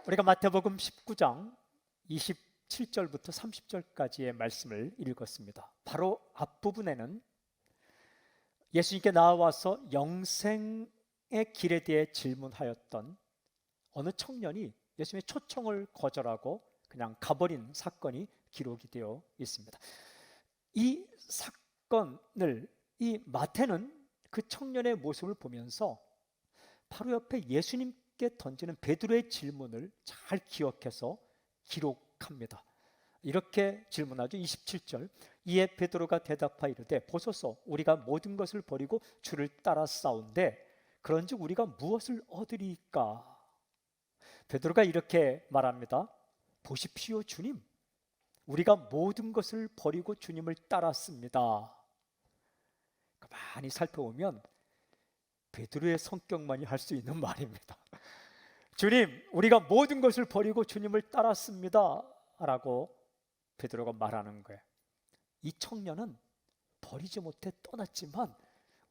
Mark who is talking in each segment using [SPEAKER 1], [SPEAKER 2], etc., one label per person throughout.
[SPEAKER 1] 우리가 마태복음 19장 27절부터 30절까지의 말씀을 읽었습니다. 바로 앞부분에는 예수님께 나와서 영생의 길에 대해 질문하였던 어느 청년이 예수님의 초청을 거절하고 그냥 가버린 사건이 기록이 되어 있습니다. 이 사건을 이 마태는 그 청년의 모습을 보면서 바로 옆에 예수님께 던지는 베드로의 질문을 잘 기억해서 기록합니다. 이렇게 질문하죠. 27절. 이에 베드로가 대답하여 이르되 보소서 우리가 모든 것을 버리고 주를 따라 싸운데 그런즉 우리가 무엇을 얻으리까? 베드로가 이렇게 말합니다. 보십시오 주님, 우리가 모든 것을 버리고 주님을 따랐습니다. 가만히 살펴보면 베드로의 성격만이 할 수 있는 말입니다. 주님, 우리가 모든 것을 버리고 주님을 따랐습니다 라고 베드로가 말하는 거예요. 이 청년은 버리지 못해 떠났지만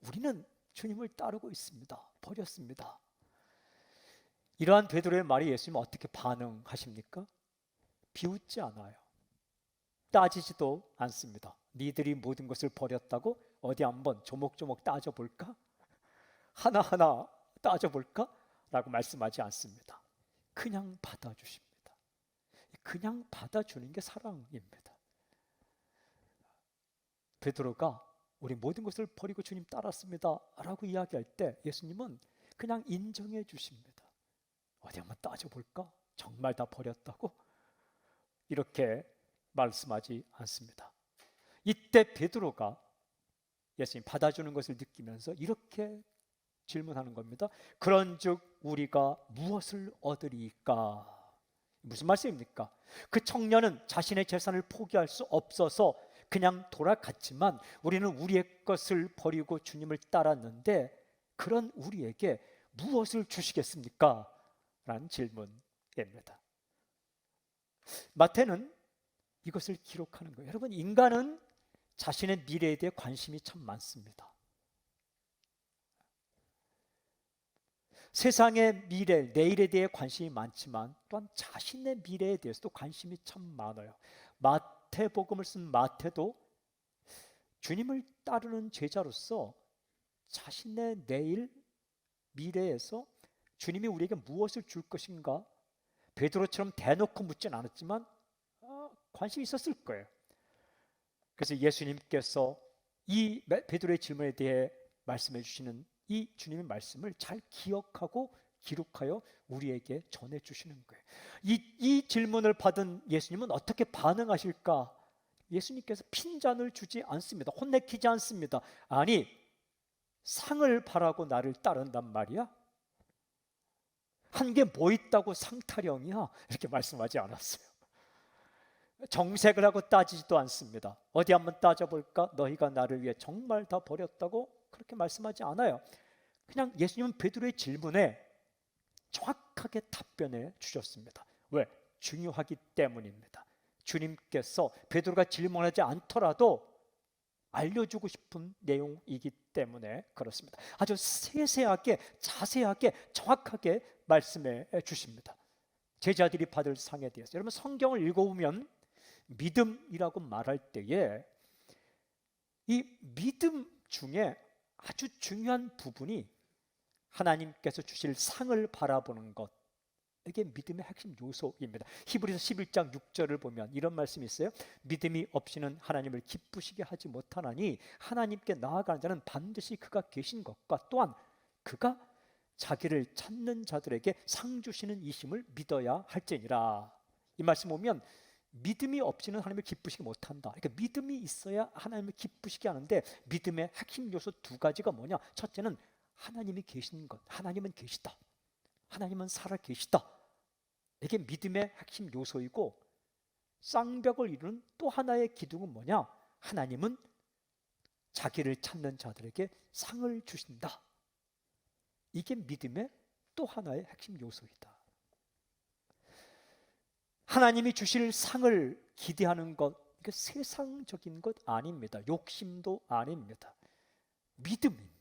[SPEAKER 1] 우리는 주님을 따르고 있습니다. 버렸습니다. 이러한 베드로의 말이 예수님 어떻게 반응하십니까? 비웃지 않아요. 따지지도 않습니다. 니들이 모든 것을 버렸다고 어디 한번 조목조목 따져볼까? 하나하나 따져볼까? 라고 말씀하지 않습니다. 그냥 받아주십니다. 그냥 받아주는 게 사랑입니다. 베드로가 우리 모든 것을 버리고 주님 따랐습니다 라고 이야기할 때 예수님은 그냥 인정해 주십니다. 어디 한번 따져볼까? 정말 다 버렸다고? 이렇게 말씀하지 않습니다. 이때 베드로가 예수님 받아주는 것을 느끼면서 이렇게 질문하는 겁니다. 그런즉 우리가 무엇을 얻으리까? 무슨 말씀입니까? 그 청년은 자신의 재산을 포기할 수 없어서 그냥 돌아갔지만 우리는 우리의 것을 버리고 주님을 따랐는데 그런 우리에게 무엇을 주시겠습니까? 라는 질문입니다. 마태는 이것을 기록하는 거예요. 여러분, 인간은 자신의 미래에 대해 관심이 참 많습니다. 세상의 미래, 내일에 대해 관심이 많지만 또한 자신의 미래에 대해서도 관심이 참 많아요. 마태복음을 쓴 마태도 주님을 따르는 제자로서 자신의 내일, 미래에서 주님이 우리에게 무엇을 줄 것인가 베드로처럼 대놓고 묻진 않았지만 관심이 있었을 거예요. 그래서 예수님께서 이 베드로의 질문에 대해 말씀해 주시는 이 주님의 말씀을 잘 기억하고 기록하여 우리에게 전해주시는 거예요. 이 질문을 받은 예수님은 어떻게 반응하실까? 예수님께서 핀잔을 주지 않습니다. 혼내키지 않습니다. 아니, 상을 바라고 나를 따른단 말이야? 한 게 뭐 있다고 상타령이야? 이렇게 말씀하지 않았어요. 정색을 하고 따지지도 않습니다. 어디 한번 따져볼까? 너희가 나를 위해 정말 다 버렸다고? 그렇게 말씀하지 않아요. 그냥 예수님은 베드로의 질문에 정확하게 답변해 주셨습니다. 왜? 중요하기 때문입니다. 주님께서 베드로가 질문하지 않더라도 알려주고 싶은 내용이기 때문에 그렇습니다. 아주 세세하게, 자세하게, 정확하게 말씀해 주십니다. 제자들이 받을 상에 대해서. 여러분, 성경을 읽어보면 믿음이라고 말할 때에 이 믿음 중에 아주 중요한 부분이 하나님께서 주실 상을 바라보는 것, 이게 믿음의 핵심 요소입니다. 히브리서 11장 6절을 보면 이런 말씀이 있어요. 믿음이 없이는 하나님을 기쁘시게 하지 못하나니 하나님께 나아가는 자는 반드시 그가 계신 것과 또한 그가 자기를 찾는 자들에게 상 주시는 이심을 믿어야 할지니라. 이 말씀 보면 믿음이 없이는 하나님을 기쁘시게 못한다. 그러니까 믿음이 있어야 하나님을 기쁘시게 하는데 믿음의 핵심 요소 두 가지가 뭐냐? 첫째는 하나님이 계신 것, 하나님은 계시다, 하나님은 살아 계시다. 이게 믿음의 핵심 요소이고, 쌍벽을 이루는 또 하나의 기둥은 뭐냐? 하나님은 자기를 찾는 자들에게 상을 주신다. 이게 믿음의 또 하나의 핵심 요소이다. 하나님이 주실 상을 기대하는 것, 이게 세상적인 것 아닙니다. 욕심도 아닙니다. 믿음입니다.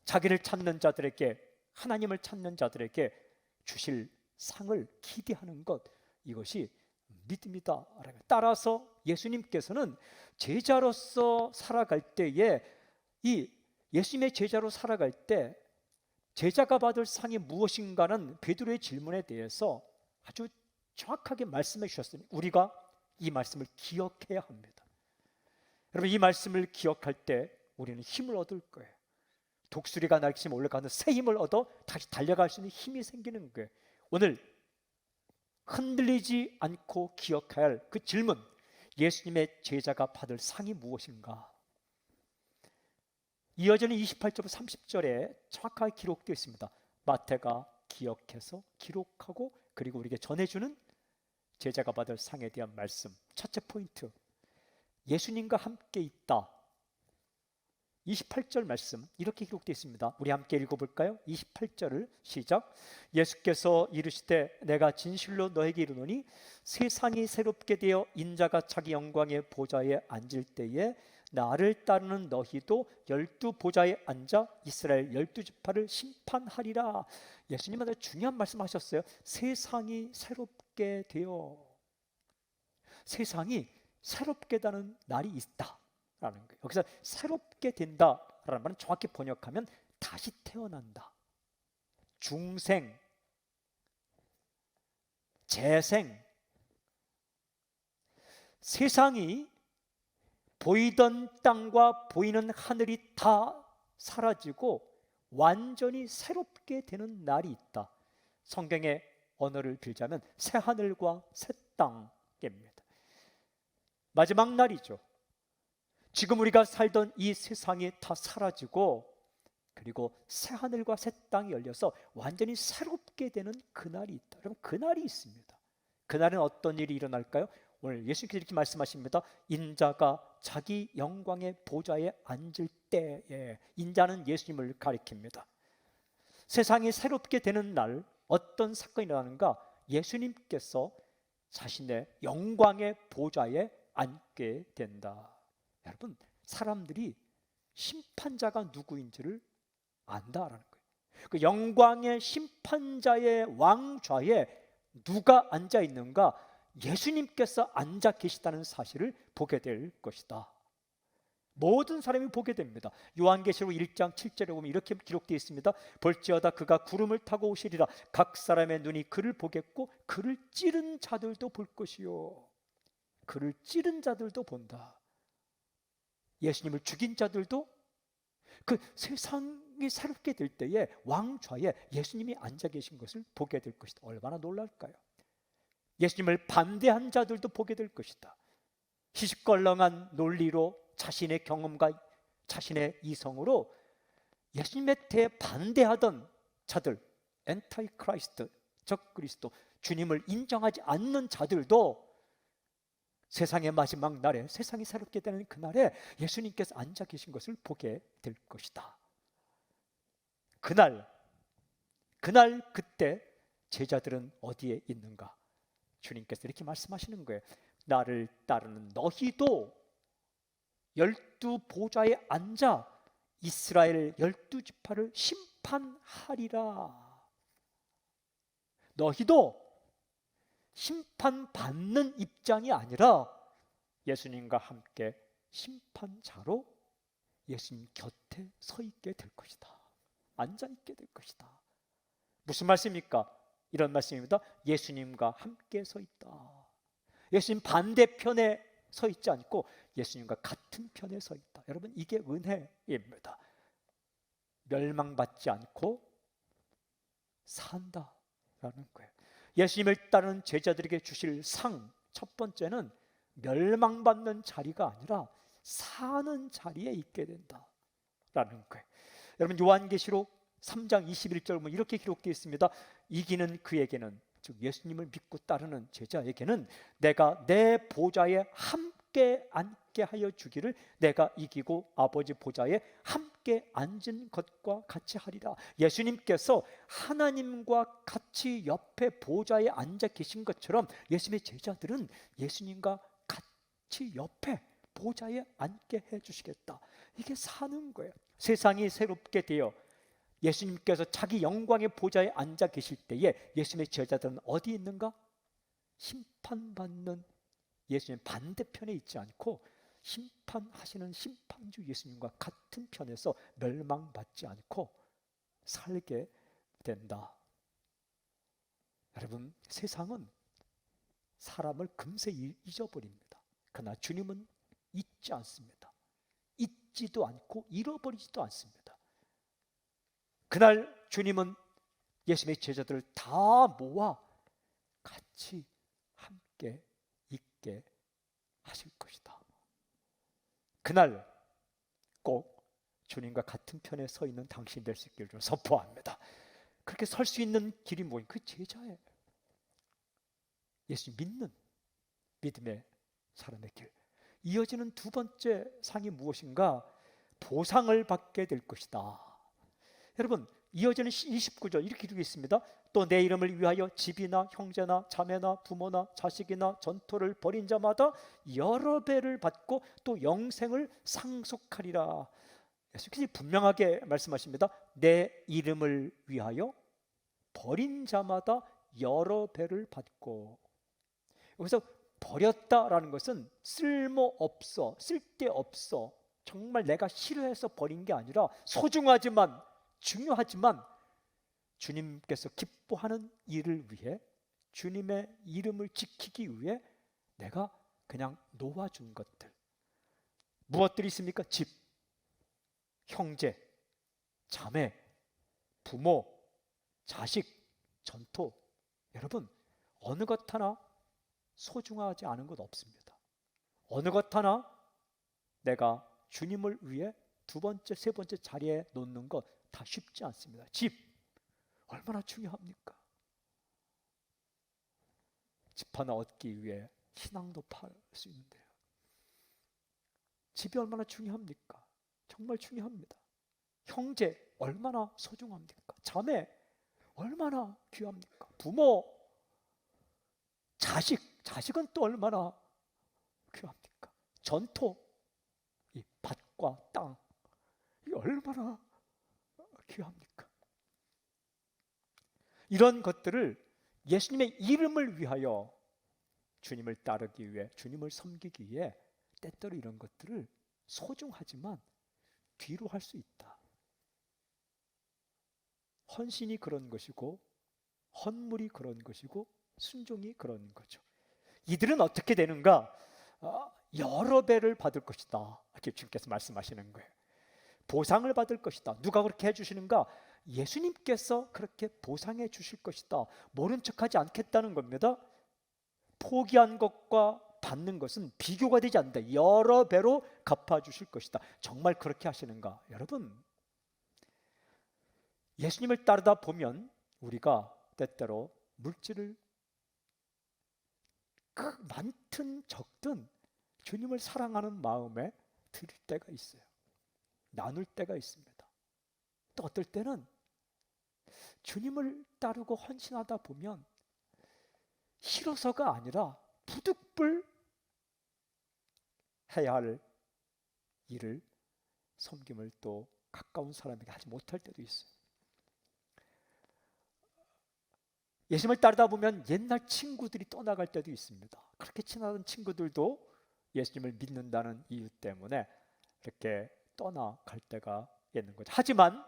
[SPEAKER 1] 자기를 찾는 자들에게, 하나님을 찾는 자들에게 주실 상을 기대하는 것, 이것이 믿음이다. 따라서 예수님께서는 제자로서 살아갈 때에, 이 예수님의 제자로 살아갈 때 제자가 받을 상이 무엇인가는 베드로의 질문에 대해서 아주 정확하게 말씀해 주셨습니다. 우리가 이 말씀을 기억해야 합니다. 여러분, 이 말씀을 기억할 때 우리는 힘을 얻을 거예요. 독수리가 날개에 올라가는 새 힘을 얻어 다시 달려갈 수 있는 힘이 생기는 거예요. 오늘 흔들리지 않고 기억해야 할 그 질문, 예수님의 제자가 받을 상이 무엇인가? 이어지는 28절 30절에 정확하게 기록되어 있습니다. 마태가 기억해서 기록하고 그리고 우리에게 전해주는 제자가 받을 상에 대한 말씀. 첫째 포인트, 예수님과 함께 있다. 28절 말씀 이렇게 기록되어 있습니다. 우리 함께 읽어볼까요? 28절을 시작. 예수께서 이르시되 내가 진실로 너에게 이르노니 세상이 새롭게 되어 인자가 자기 영광의 보좌에 앉을 때에 나를 따르는 너희도 12 보좌에 앉아 이스라엘 12지파를 심판하리라. 예수님은 아주 중요한 말씀하셨어요. 세상이 새롭게 되어, 세상이 새롭게 되는 날이 있다 라는 거예요. 여기서 새롭게 된다라는 말은 정확히 번역하면 다시 태어난다, 중생, 재생. 세상이 보이던 땅과 보이는 하늘이 다 사라지고 완전히 새롭게 되는 날이 있다. 성경의 언어를 빌자면 새 하늘과 새 땅입니다. 마지막 날이죠. 지금 우리가 살던 이 세상이 다 사라지고 그리고 새 하늘과 새 땅이 열려서 완전히 새롭게 되는 그날이 있다. 여러분, 그날이 있습니다. 그날은 어떤 일이 일어날까요? 오늘 예수님께서 이렇게 말씀하십니다. 인자가 자기 영광의 보좌에 앉을 때에, 인자는 예수님을 가리킵니다. 세상이 새롭게 되는 날 어떤 사건이 일어나는가? 예수님께서 자신의 영광의 보좌에 앉게 된다. 여러분, 사람들이 심판자가 누구인지를 안다라는 거예요. 그 영광의 심판자의 왕좌에 누가 앉아 있는가? 예수님께서 앉아 계시다는 사실을 보게 될 것이다. 모든 사람이 보게 됩니다. 요한계시록 1장 7절에 보면 이렇게 기록되어 있습니다. 볼지어다 그가 구름을 타고 오시리라. 각 사람의 눈이 그를 보겠고 그를 찌른 자들도 볼 것이요. 그를 찌른 자들도 본다. 예수님을 죽인 자들도 그 세상이 새롭게 될 때에 왕좌에 예수님이 앉아 계신 것을 보게 될 것이다. 얼마나 놀랄까요? 예수님을 반대한 자들도 보게 될 것이다. 희식걸렁한 논리로 자신의 경험과 자신의 이성으로 예수님에 대해 반대하던 자들, 엔타이 크라이스트, 적 그리스도, 주님을 인정하지 않는 자들도 세상의 마지막 날에, 세상이 새롭게 되는 그날에 예수님께서 앉아 계신 것을 보게 될 것이다. 그날 그때 제자들은 어디에 있는가? 주님께서 이렇게 말씀하시는 거예요. 나를 따르는 너희도 12 보좌에 앉아 이스라엘 12지파를 심판하리라. 너희도 심판받는 입장이 아니라 예수님과 함께 심판자로 예수님 곁에 서 있게 될 것이다. 앉아 있게 될 것이다. 무슨 말씀입니까? 이런 말씀입니다. 예수님과 함께 서 있다. 예수님 반대편에 서 있지 않고 예수님과 같은 편에 서 있다. 여러분, 이게 은혜입니다. 멸망받지 않고 산다라는 거예요. 예수님을 따르는 제자들에게 주실 상, 첫 번째는 멸망받는 자리가 아니라 사는 자리에 있게 된다라는 거예요. 여러분, 요한계시록 3장 21절 보면 이렇게 기록되어 있습니다. 이기는 그에게는, 즉 예수님을 믿고 따르는 제자에게는 내가 내 보좌에 함께 앉게 하여 주기를, 내가 이기고 아버지 보좌에 함께 앉은 것과 같이 하리라. 예수님께서 하나님과 같이 옆에 보좌에 앉아 계신 것처럼 예수님의 제자들은 예수님과 같이 옆에 보좌에 앉게 해 주시겠다. 이게 사는 거예요. 세상이 새롭게 되어 예수님께서 자기 영광의 보좌에 앉아 계실 때에 예수님의 제자들은 어디 있는가? 심판받는 예수님 반대편에 있지 않고 심판하시는 심판주 예수님과 같은 편에서 멸망받지 않고 살게 된다. 여러분, 세상은 사람을 금세 잊어버립니다. 그러나 주님은 잊지 않습니다. 잊지도 않고 잃어버리지도 않습니다. 그날 주님은 예수님의 제자들을 다 모아 같이 함께 있게 하실 것이다. 그날 꼭 주님과 같은 편에 서 있는 당신이 될 수 있기를 선포합니다. 그렇게 설 수 있는 길이 뭐예요? 그 제자예요. 예수 믿는 믿음의 사람의 길. 이어지는 두 번째 상이 무엇인가? 보상을 받게 될 것이다. 여러분, 이어지는 29절 이렇게 기록이 있습니다. 또 내 이름을 위하여 집이나 형제나 자매나 부모나 자식이나 전토를 벌인 자마다 여러 배를 받고 또 영생을 상속하리라. 예수께서 분명하게 말씀하십니다. 내 이름을 위하여 버린 자마다 여러 배를 받고. 여기서 버렸다라는 것은 쓸모없어, 쓸데없어, 정말 내가 싫어해서 버린 게 아니라 소중하지만 중요하지만 주님께서 기뻐하는 일을 위해, 주님의 이름을 지키기 위해 내가 그냥 놓아준 것들. 무엇들이 있습니까? 집, 형제, 자매, 부모, 자식, 전토. 여러분, 어느 것 하나 소중하지 않은 것 없습니다. 어느 것 하나 내가 주님을 위해 두 번째, 세 번째 자리에 놓는 것 다 쉽지 않습니다. 집, 얼마나 중요합니까? 집 하나 얻기 위해 신앙도 팔 수 있는데요. 집이 얼마나 중요합니까? 정말 중요합니다. 형제, 얼마나 소중합니까? 자매, 얼마나 귀합니까? 부모, 자식은 또 얼마나 귀합니까? 전토, 이 밭과 땅, 이 얼마나 귀합니까? 이런 것들을 예수님의 이름을 위하여, 주님을 따르기 위해, 주님을 섬기기 위해 때때로 이런 것들을 소중하지만 뒤로 할 수 있다. 헌신이 그런 것이고 헌물이 그런 것이고 순종이 그런 거죠. 이들은 어떻게 되는가? 여러 배를 받을 것이다. 이렇게 주님께서 말씀하시는 거예요. 보상을 받을 것이다. 누가 그렇게 해주시는가? 예수님께서 그렇게 보상해 주실 것이다. 모른 척하지 않겠다는 겁니다. 포기한 것과 받는 것은 비교가 되지 않는다. 여러 배로 갚아주실 것이다. 정말 그렇게 하시는가? 여러분, 예수님을 따르다 보면 우리가 때때로 물질을 많든 적든 주님을 사랑하는 마음에 드릴 때가 있어요. 나눌 때가 있습니다. 또 어떨 때는 주님을 따르고 헌신하다 보면 싫어서가 아니라 부득불 해야 할 일을, 섬김을 또 가까운 사람에게 하지 못할 때도 있어요. 예수님을 따르다 보면 옛날 친구들이 떠나갈 때도 있습니다. 그렇게 친하던 친구들도 예수님을 믿는다는 이유 때문에 이렇게 떠나갈 때가 있는 거죠. 하지만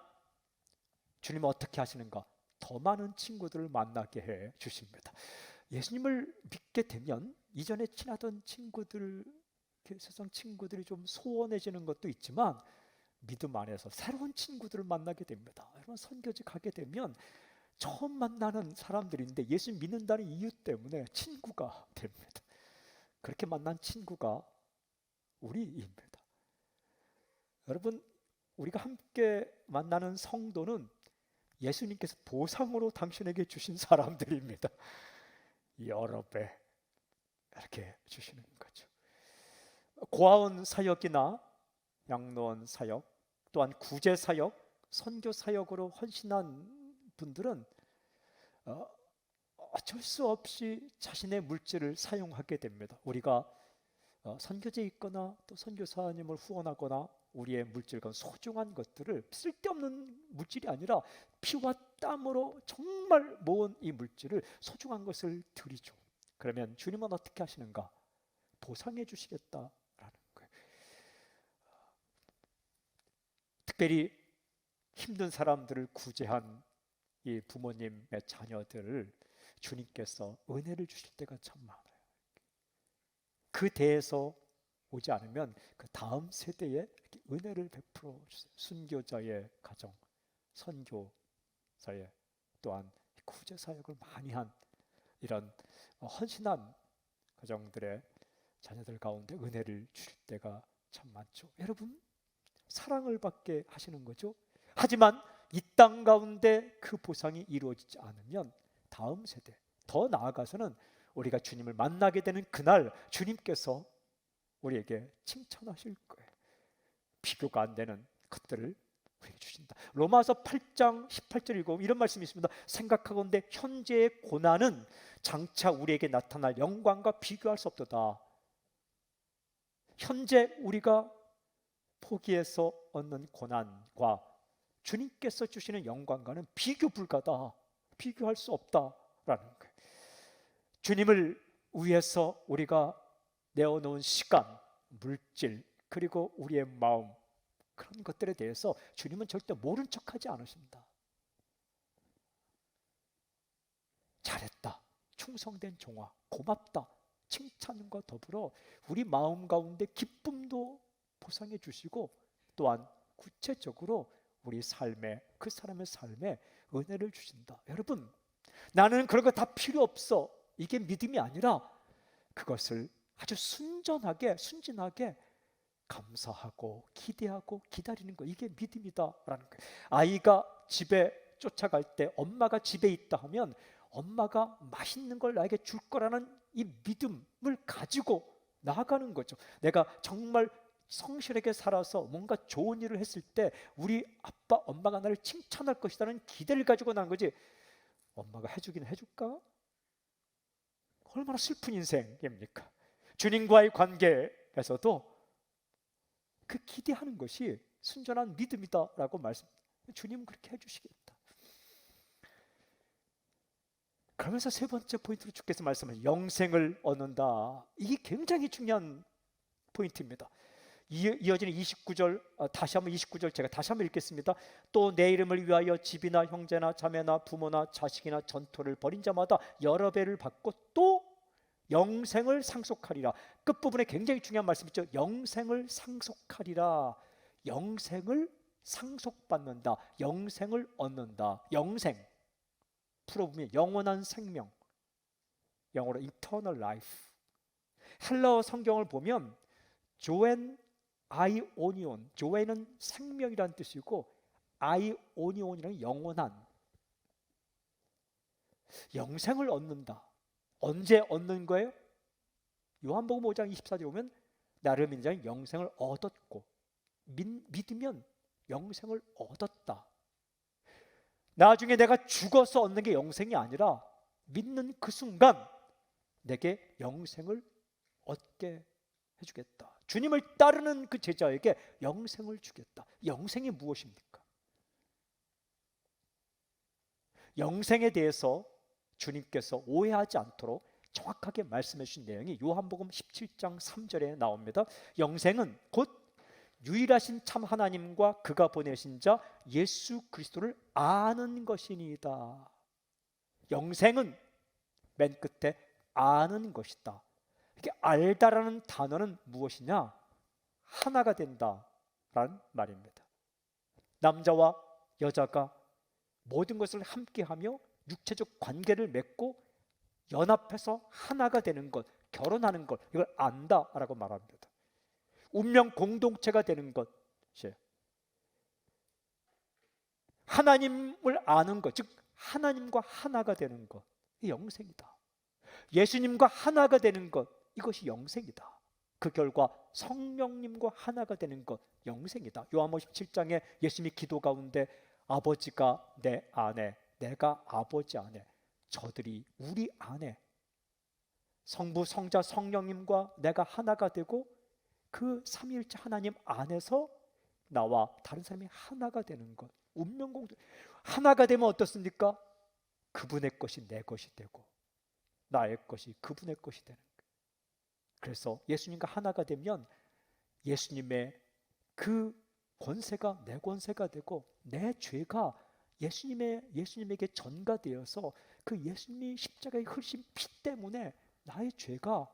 [SPEAKER 1] 주님은 어떻게 하시는가? 더 많은 친구들을 만나게 해 주십니다. 예수님을 믿게 되면 이전에 친하던 친구들, 세상 친구들이 좀 소원해지는 것도 있지만 믿음 안에서 새로운 친구들을 만나게 됩니다. 여러분, 선교지 가게 되면 처음 만나는 사람들인데 예수 믿는다는 이유 때문에 친구가 됩니다. 그렇게 만난 친구가 우리입니다. 여러분, 우리가 함께 만나는 성도는 예수님께서 보상으로 당신에게 주신 사람들입니다. 여러 배 이렇게 주시는 거죠. 고아원 사역이나 양로원 사역, 또한 구제 사역, 선교 사역으로 헌신한 분들은 어쩔 수 없이 자신의 물질을 사용하게 됩니다. 우리가 선교지에 있거나 또 선교사님을 후원하거나 우리의 물질과 소중한 것들을 쓸데없는 물질이 아니라 피와 땀으로 정말 모은 이 물질을 소중한 것을 드리죠. 그러면 주님은 어떻게 하시는가? 보상해 주시겠다라는 거예요. 특별히 힘든 사람들을 구제한 이 부모님의 자녀들을 주님께서 은혜를 주실 때가 참 많아요. 그 대에서 오지 않으면 그 다음 세대에 은혜를 베풀어 주세요. 순교자의 가정, 선교사의 또한 구제 사역을 많이 한 이런 헌신한 가정들의 자녀들 가운데 은혜를 주실 때가 참 많죠. 여러분, 사랑을 받게 하시는 거죠. 하지만 이 땅 가운데 그 보상이 이루어지지 않으면 다음 세대, 더 나아가서는 우리가 주님을 만나게 되는 그날 주님께서 우리에게 칭찬하실 거예요. 비교가 안 되는 것들을 우리에게 주신다. 로마서 8장 18절 읽고 이런 말씀이 있습니다. 생각하건대 현재의 고난은 장차 우리에게 나타날 영광과 비교할 수 없도다. 현재 우리가 포기해서 얻는 고난과 주님께서 주시는 영광과는 비교 불가다. 비교할 수 없다라는 거예요. 주님을 위해서 우리가 내어놓은 시간, 물질, 그리고 우리의 마음, 그런 것들에 대해서 주님은 절대 모른 척하지 않으십니다. 잘했다, 충성된 종아, 고맙다, 칭찬과 더불어 우리 마음 가운데 기쁨도 보상해 주시고 또한 구체적으로 우리 삶에, 그 사람의 삶에 은혜를 주신다. 여러분, 나는 그런 거 다 필요 없어, 이게 믿음이 아니라 그것을 아주 순전하게, 순진하게 감사하고 기대하고 기다리는 거, 이게 믿음이다라는 거예요. 아이가 집에 쫓아갈 때 엄마가 집에 있다 하면 엄마가 맛있는 걸 나에게 줄 거라는 이 믿음을 가지고 나아가는 거죠. 내가 정말 성실하게 살아서 뭔가 좋은 일을 했을 때 우리 아빠, 엄마가 나를 칭찬할 것이라는 기대를 가지고 나는 거지, 엄마가 해주긴 해줄까? 얼마나 슬픈 인생입니까? 주님과의 관계에서도 그 기대하는 것이 순전한 믿음이다라고 말씀. 주님은 그렇게 해주시겠다. 그러면서 세 번째 포인트로 주께서 말씀하신 영생을 얻는다. 이게 굉장히 중요한 포인트입니다. 이어지는 29절, 다시 한번 29절 제가 다시 한번 읽겠습니다. 또 내 이름을 위하여 집이나 형제나 자매나 부모나 자식이나 전토를 벌인 자마다 여러 배를 받고 또 영생을 상속하리라. 끝부분에 굉장히 중요한 말씀 있죠. 영생을 상속하리라. 영생을 상속받는다. 영생을 얻는다. 영생, 풀어보면 영원한 생명, 영어로 eternal life. 헬라어 성경을 보면 조엔 아이오니온, 조엔은 생명이라는 뜻이고 아이오니온이라는 영원한, 영생을 얻는다. 언제 얻는 거예요? 요한복음 5장 24절에 보면 나를 믿는 자는 영생을 얻었고, 믿으면 영생을 얻었다. 나중에 내가 죽어서 얻는 게 영생이 아니라 믿는 그 순간 내게 영생을 얻게 해주겠다. 주님을 따르는 그 제자에게 영생을 주겠다. 영생이 무엇입니까? 영생에 대해서 주님께서 오해하지 않도록 정확하게 말씀해 주신 내용이 요한복음 17장 3절에 나옵니다. 영생은 곧 유일하신 참 하나님과 그가 보내신 자 예수 그리스도를 아는 것이니이다. 영생은 맨 끝에 아는 것이다. 이렇게 알다라는 단어는 무엇이냐? 하나가 된다라는 말입니다. 남자와 여자가 모든 것을 함께하며 육체적 관계를 맺고 연합해서 하나가 되는 것, 결혼하는 것, 이걸 안다라고 말합니다. 운명 공동체가 되는 것이에요. 하나님을 아는 것, 즉 하나님과 하나가 되는 것, 이 영생이다. 예수님과 하나가 되는 것, 이것이 영생이다. 그 결과 성령님과 하나가 되는 것, 영생이다. 요한복음 17장에 예수님이 기도 가운데 아버지가 내 안에, 내가 아버지 안에, 저들이 우리 안에, 성부, 성자, 성령님과 내가 하나가 되고 그 삼위일체 하나님 안에서 나와 다른 사람이 하나가 되는 것, 운명 공동. 하나가 되면 어떻습니까? 그분의 것이 내 것이 되고 나의 것이 그분의 것이 되는 거예요. 그래서 예수님과 하나가 되면 예수님의 그 권세가 내 권세가 되고 내 죄가 예수님에게 전가되어서 그 예수님이 십자가에 흘리신 피 때문에 나의 죄가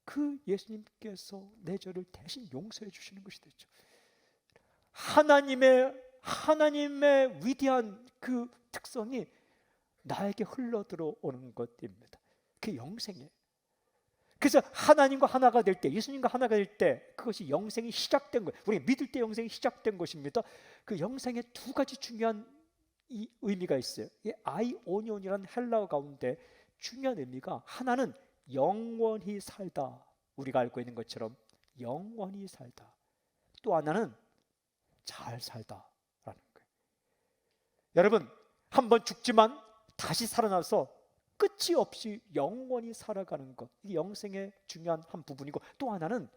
[SPEAKER 1] 그 예수님께서 내 죄를 대신 용서해 주시는 것이 되죠. 하나님의 위대한 그 특성이 나에게 흘러 들어오는 것입니다. 그 영생이에요. 그래서 하나님과 하나가 될 때, 예수님과 하나가 될 때 그것이 영생이 시작된 거예요. 우리가 믿을 때 영생이 시작된 것입니다. 그 영생에 두 가지 중요한 의미가 있어요. 이 아이오니온이라는 헬라어 가운데 중요한 의미가, 하나는 영원히 살다, 우리가 알고 있는 것처럼 영원히 살다. 또 하나는 잘 살다라는 거예요. 여러분, 한번 죽지만 다시 살아나서 끝이 없이 영원히 살아가는 것, 이게 영생의 중요한 한 부분이고, 또 하나는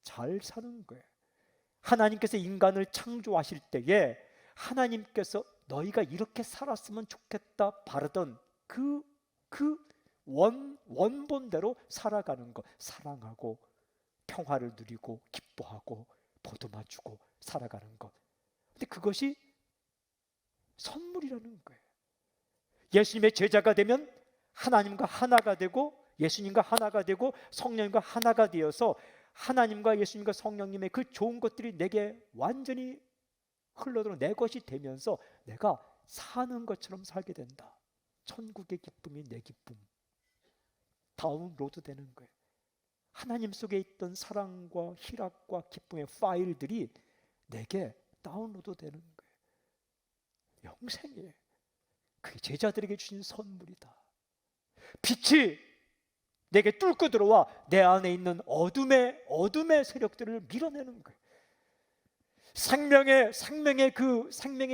[SPEAKER 1] 잘 사는 거예요. 하나님께서 인간을 창조하실 때에 하나님께서 너희가 이렇게 살았으면 좋겠다 바라던 그 원본대로 살아가는 것, 사랑하고 평화를 누리고 기뻐하고 보듬어주고 살아가는 것. 근데 그것이 선물이라는 거예요. 예수님의 제자가 되면 하나님과 하나가 되고, 예수님과 하나가 되고, 성령님과 하나가 되어서 하나님과 예수님과 성령님의 그 좋은 것들이 내게 완전히 흘러들어 내 것이 되면서 내가 사는 것처럼 살게 된다. 천국의 기쁨이 내 기쁨. 다운로드 되는 거예요. 하나님 속에 있던 사랑과 희락과 기쁨의 파일들이 내게 다운로드 되는 거예요. 영생이에요. 그게 제자들에게 주신 선물이다. 빛이 내게 뚫고 들어와 내 안에 있는 어둠의 세력들을 밀어내는 거예요. 생명의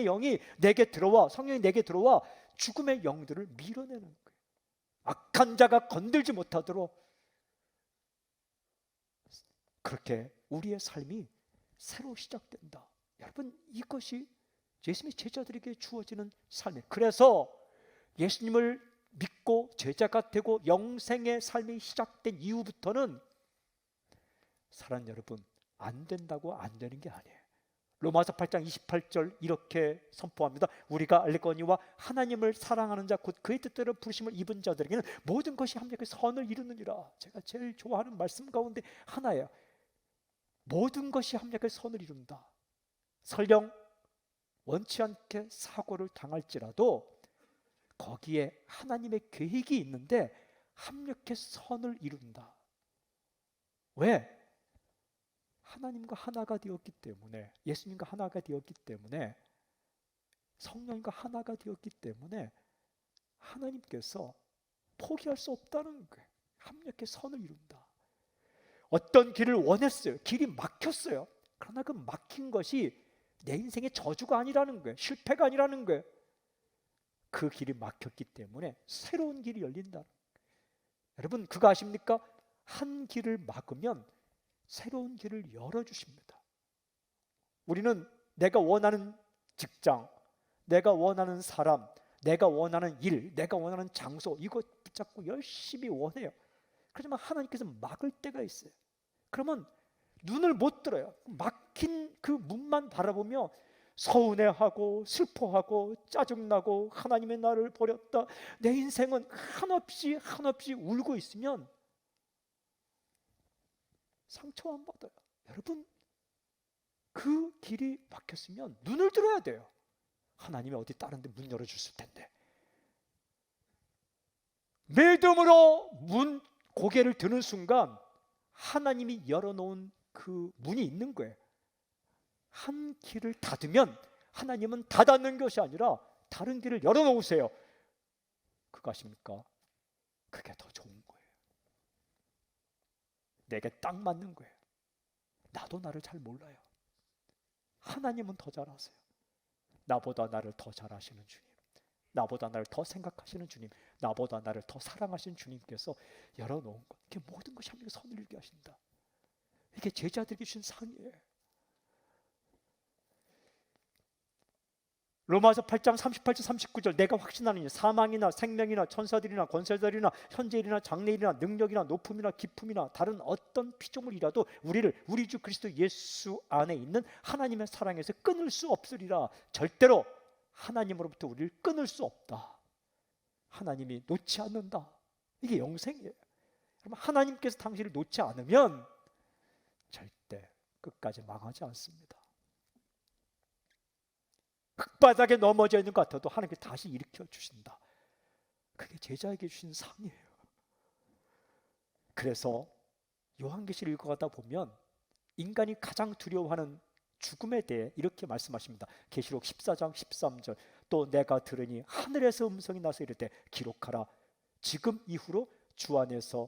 [SPEAKER 1] 영이 내게 들어와, 성령이 내게 들어와 죽음의 영들을 밀어내는 거예요. 악한 자가 건들지 못하도록 그렇게 우리의 삶이 새로 시작된다. 여러분, 이것이 예수님의 제자들에게 주어지는 삶이에요. 그래서 예수님을 믿고 제자가 되고 영생의 삶이 시작된 이후부터는 사랑 여러분, 안 된다고 안 되는 게 아니에요. 로마서 8장 28절 이렇게 선포합니다. 우리가 알거니와 하나님을 사랑하는 자 곧 그의 뜻대로 부르심을 입은 자들에게는 모든 것이 합력해 선을 이루느니라. 제가 제일 좋아하는 말씀 가운데 하나예요. 모든 것이 합력해 선을 이룬다. 설령 원치 않게 사고를 당할지라도 거기에 하나님의 계획이 있는데 합력해 선을 이룬다. 왜? 하나님과 하나가 되었기 때문에, 예수님과 하나가 되었기 때문에, 성령님과 하나가 되었기 때문에 하나님께서 포기할 수 없다는 거예요. 합력해 선을 이룬다. 어떤 길을 원했어요. 길이 막혔어요. 그러나 그 막힌 것이 내 인생의 저주가 아니라는 거예요. 실패가 아니라는 거예요. 그 길이 막혔기 때문에 새로운 길이 열린다. 여러분, 그거 아십니까? 한 길을 막으면 새로운 길을 열어주십니다. 우리는 내가 원하는 직장, 내가 원하는 사람, 내가 원하는 일, 내가 원하는 장소, 이거 붙잡고 열심히 원해요. 그렇지만 하나님께서 막을 때가 있어요. 그러면 눈을 못 들어요. 막힌 그 문만 바라보며 서운해하고 슬퍼하고 짜증나고 하나님의 나를 버렸다, 내 인생은 한없이 울고 있으면 상처 안 받아요. 여러분, 그 길이 막혔으면 눈을 들어야 돼요. 하나님이 어디 다른 데 문 열어줬을 텐데. 믿음으로 고개를 드는 순간 하나님이 열어놓은 그 문이 있는 거예요. 한 길을 닫으면 하나님은 닫는 것이 아니라 다른 길을 열어놓으세요. 그거 아십니까? 그게 더 좋은 거예요. 내게 딱 맞는 거예요. 나도 나를 잘 몰라요. 하나님은 더 잘 아세요. 나보다 나를 더 잘 아시는 주님, 나보다 나를 더 생각하시는 주님, 나보다 나를 더 사랑하시는 주님께서 열어놓은 것, 이게 모든 것이 함께 선을 이루게 하신다. 이게 제자들에게 주신 상이에요. 로마서 8장 38절 39절 내가 확신하는 일 사망이나 생명이나 천사들이나 권세들이나 현재일이나 장래일이나 능력이나 높음이나 깊음이나 다른 어떤 피조물이라도 우리를 우리 주 그리스도 예수 안에 있는 하나님의 사랑에서 끊을 수 없으리라. 절대로 하나님으로부터 우리를 끊을 수 없다. 하나님이 놓지 않는다. 이게 영생이에요. 그럼 하나님께서 당신을 놓지 않으면 절대 끝까지 망하지 않습니다. 흙바닥에 넘어져 있는 것 같아도 하나님께서 다시 일으켜 주신다. 그게 제자에게 주신 상이에요. 그래서 요한계시를 읽어가다 보면 인간이 가장 두려워하는 죽음에 대해 이렇게 말씀하십니다. 계시록 14장 13절 또 내가 들으니 하늘에서 음성이 나서 이르되 기록하라. 지금 이후로 주 안에서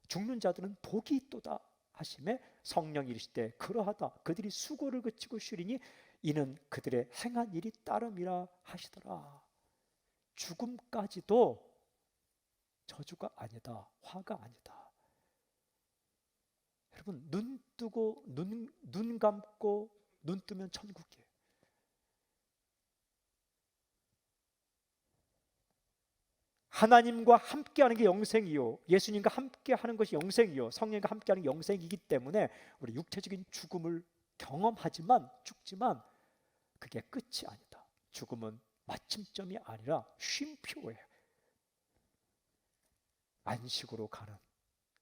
[SPEAKER 1] 죽는 자들은 복이 있도다 하심에 성령이 이르시되 그러하다. 그들이 수고를 그치고 쉬리니 이는 그들의 행한 일이 따름이라 하시더라. 죽음까지도 저주가 아니다. 화가 아니다. 여러분 눈 뜨고 눈 감고 눈 뜨면 천국이에요. 하나님과 함께하는 게 영생이요, 예수님과 함께하는 것이 영생이요, 성령과 함께하는 게 영생이기 때문에 우리 육체적인 죽음을 경험하지만 죽지만 그게 끝이 아니다. 죽음은 마침점이 아니라 쉼표예요. 안식으로 가는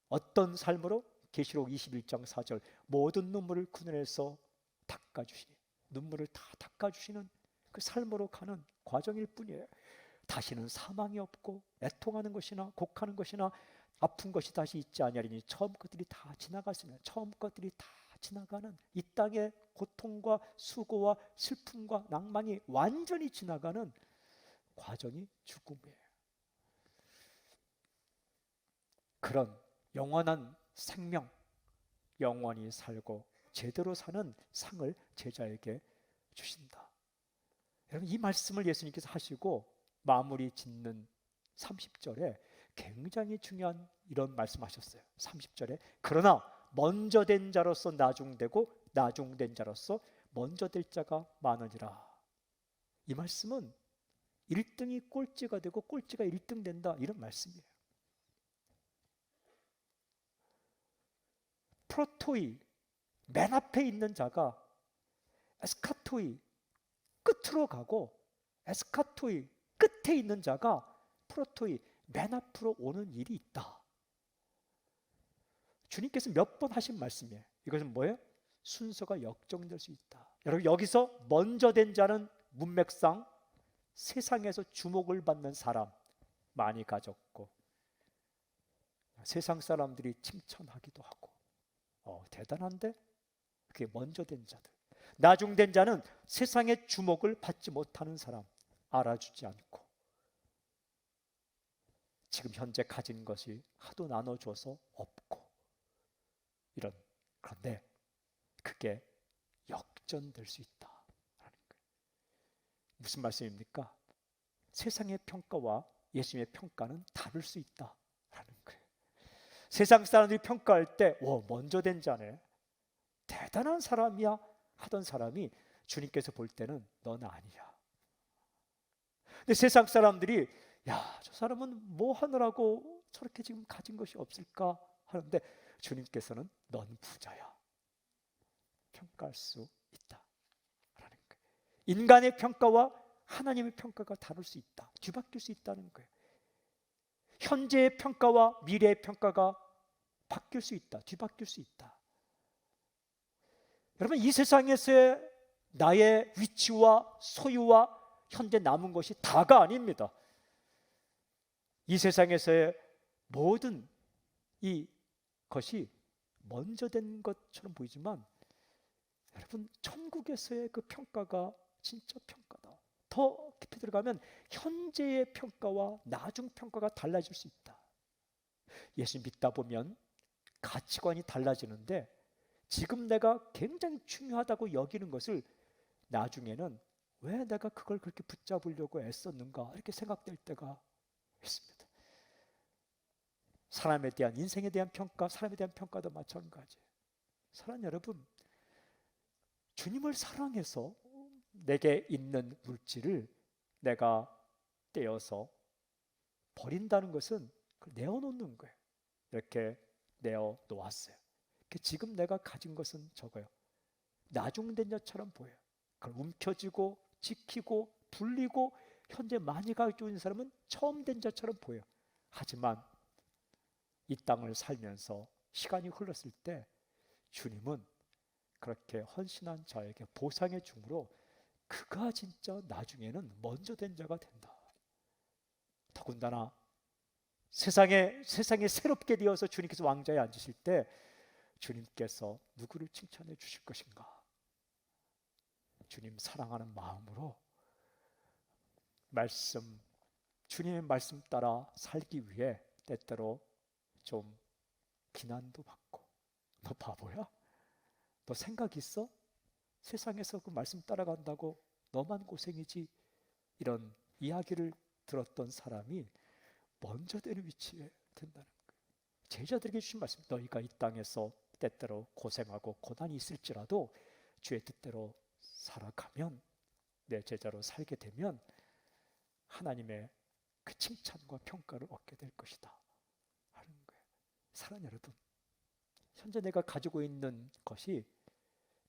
[SPEAKER 1] 어떤 삶으로? 계시록 21장 4절 모든 눈물을 그늘에서 닦아주시니 눈물을 다 닦아주시는 그 삶으로 가는 과정일 뿐이에요. 다시는 사망이 없고 애통하는 것이나 곡하는 것이나 아픈 것이 다시 있지 아니하리니 처음 것들이 다 지나갔으면 처음 것들이 다 지나가는 이 땅의 고통과 수고와 슬픔과 낭만이 완전히 지나가는 과정이 죽음이에요. 그런 영원한 생명, 영원히 살고 제대로 사는 상을 제자에게 주신다. 여러분 이 말씀을 예수님께서 하시고 마무리 짓는 30절에 굉장히 중요한 이런 말씀하셨어요. 30절에 그러나 먼저 된 자로서 나중되고 나중된 자로서 먼저 될 자가 많으니라. 이 말씀은 1등이 꼴찌가 되고 꼴찌가 1등 된다 이런 말씀이에요. 프로토이 맨 앞에 있는 자가 에스카토이 끝으로 가고 에스카토이 끝에 있는 자가 프로토이 맨 앞으로 오는 일이 있다. 주님께서 몇 번 하신 말씀이에요. 이것은 뭐예요? 순서가 역정될 수 있다. 여러분 여기서 먼저 된 자는 문맥상 세상에서 주목을 받는 사람 많이 가졌고 세상 사람들이 칭찬하기도 하고 대단한데? 그게 먼저 된 자들. 나중된 자는 세상의 주목을 받지 못하는 사람, 알아주지 않고 지금 현재 가진 것이 하도 나눠줘서 없고 이런. 그런데 그게 역전될 수 있다라는 거예요. 무슨 말씀입니까? 세상의 평가와 예수님의 평가는 다를 수 있다라는 거예요. 세상 사람들이 평가할 때 먼저 된 자네, 대단한 사람이야 하던 사람이 주님께서 볼 때는 넌 아니야. 근데 세상 사람들이 저 사람은 뭐 하느라고 저렇게 지금 가진 것이 없을까 하는데 주님께서는 넌 부자야. 평가할 수 있다라는 거예요. 인간의 평가와 하나님의 평가가 다를 수 있다. 뒤바뀔 수 있다는 거예요. 현재의 평가와 미래의 평가가 바뀔 수 있다. 뒤바뀔 수 있다. 여러분 이 세상에서의 나의 위치와 소유와 현재 남은 것이 다가 아닙니다. 이 세상에서의 모든 이 것이 먼저 된 것처럼 보이지만 여러분 천국에서의 그 평가가 진짜 평가다. 더 깊이 들어가면 현재의 평가와 나중 평가가 달라질 수 있다. 예수 믿다 보면 가치관이 달라지는데 지금 내가 굉장히 중요하다고 여기는 것을 나중에는 왜 내가 그걸 그렇게 붙잡으려고 애썼는가 이렇게 생각될 때가 있습니다. 사람에 대한 인생에 대한 평가, 사람에 대한 평가도 마찬가지예요. 사랑 여러분, 주님을 사랑해서 내게 있는 물질을 내가 떼어서 버린다는 것은 내어놓는 거예요. 이렇게 내어놓았어요. 지금 내가 가진 것은 적어요. 나중된 자처럼 보여요. 그걸 움켜쥐고 지키고 불리고 현재 많이 가지고 있는 사람은 처음 된 자처럼 보여요. 하지만 이 땅을 살면서 시간이 흘렀을 때 주님은 그렇게 헌신한 자에게 보상의 중으로 그가 진짜 나중에는 먼저 된 자가 된다. 더군다나 세상에 새롭게 되어서 주님께서 왕좌에 앉으실 때 주님께서 누구를 칭찬해 주실 것인가? 주님 사랑하는 마음으로 주님의 말씀 따라 살기 위해 때때로 좀 비난도 받고, 너 바보야? 너 생각 있어? 세상에서 그 말씀 따라간다고 너만 고생이지. 이런 이야기를 들었던 사람이 먼저 되는 위치에 된다는 거예요. 제자들에게 주신 말씀, 너희가 이 땅에서 때때로 고생하고 고난이 있을지라도 주의 뜻대로 살아가면, 내 제자로 살게 되면 하나님의 그 칭찬과 평가를 얻게 될 것이다 하는 거예요. 사랑하는 여러분, 현재 내가 가지고 있는 것이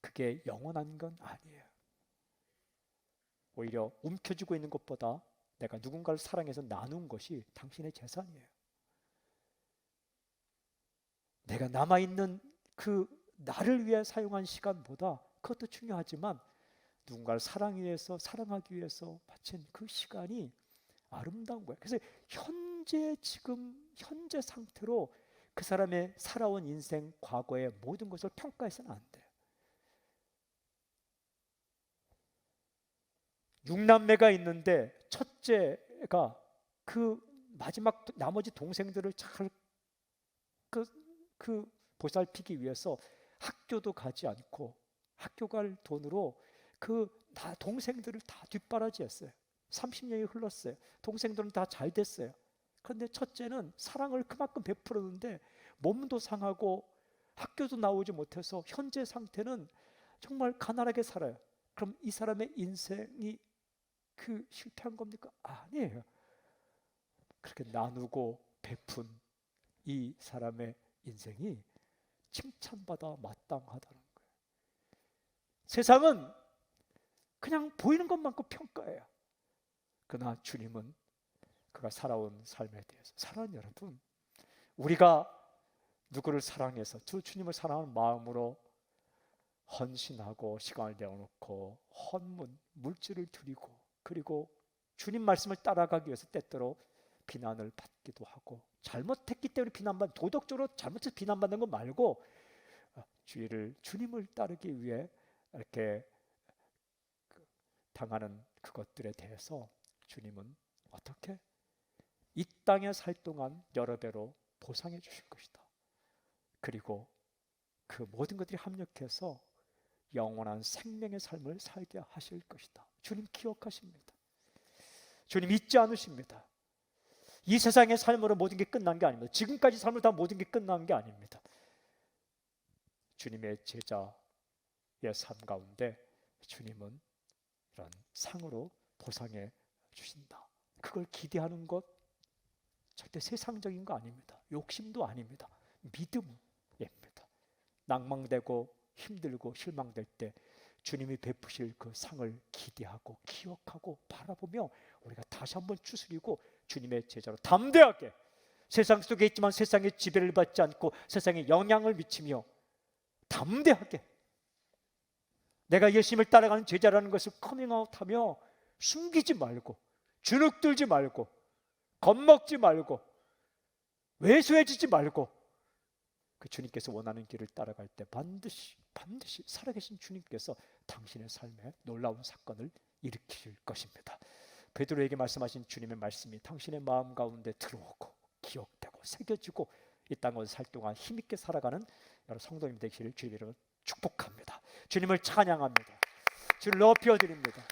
[SPEAKER 1] 그게 영원한 건 아니에요. 오히려 움켜쥐고 있는 것보다 내가 누군가를 사랑해서 나눈 것이 당신의 재산이에요. 내가 남아있는 그 나를 위해 사용한 시간보다 그것도 중요하지만 누군가를 사랑하기 위해서 바친 그 시간이 아름다운 거예요. 그래서 현재 상태로 그 사람의 살아온 인생, 과거의 모든 것을 평가해서는 안 돼요. 6남매가 있는데 첫째가 그 마지막 나머지 동생들을 잘 보살피기 위해서 학교도 가지 않고 학교 갈 돈으로 동생들을 다 뒷바라지했어요. 30년이 흘렀어요. 동생들은 다 잘 됐어요. 그런데 첫째는 사랑을 그만큼 베풀었는데 몸도 상하고 학교도 나오지 못해서 현재 상태는 정말 가난하게 살아요. 그럼 이 사람의 인생이 실패한 겁니까? 아니에요. 그렇게 나누고 베푼 이 사람의 인생이 칭찬받아 마땅하다는 거예요. 세상은 그냥 보이는 것만큼 평가해요. 그러나 주님은 그가 살아온 삶에 대해서, 사랑하는 여러분, 우리가 누구를 사랑해서 주님을 사랑하는 마음으로 헌신하고 시간을 내어놓고 물질을 드리고, 그리고 주님 말씀을 따라가기 위해서 때때로 비난을 받기도 하고, 잘못했기 때문에 도덕적으로 잘못해서 비난받는 거 말고 주님을 따르기 위해 이렇게 당하는 그것들에 대해서 주님은 어떻게 이 땅에 살 동안 여러 배로 보상해 주실 것이다. 그리고 그 모든 것들이 합력해서 영원한 생명의 삶을 살게 하실 것이다. 주님 기억하십니다. 주님 잊지 않으십니다. 이 세상의 삶으로 모든 게 끝난 게 아닙니다. 지금까지 삶을 다 모든 게 끝난 게 아닙니다. 주님의 제자의 삶 가운데 주님은 이런 상으로 보상해 주신다. 그걸 기대하는 것 절대 세상적인 거 아닙니다. 욕심도 아닙니다. 믿음입니다. 낭망되고 힘들고 실망될 때 주님이 베푸실 그 상을 기대하고 기억하고 바라보며 우리가 다시 한번 추스리고 주님의 제자로 담대하게, 세상 속에 있지만 세상의 지배를 받지 않고 세상에 영향을 미치며 담대하게 내가 예수님을 따라가는 제자라는 것을 커밍아웃하며 숨기지 말고, 주눅들지 말고, 겁먹지 말고, 왜소해지지 말고, 그 주님께서 원하는 길을 따라갈 때 반드시 살아계신 주님께서 당신의 삶에 놀라운 사건을 일으키실 것입니다. 베드로에게 말씀하신 주님의 말씀이 당신의 마음 가운데 들어오고 기억되고 새겨지고 이 땅을 살 동안 힘있게 살아가는 여러 성도님 되시기를 주의 이름으로 축복합니다. 주님을 찬양합니다. 주를 높여드립니다.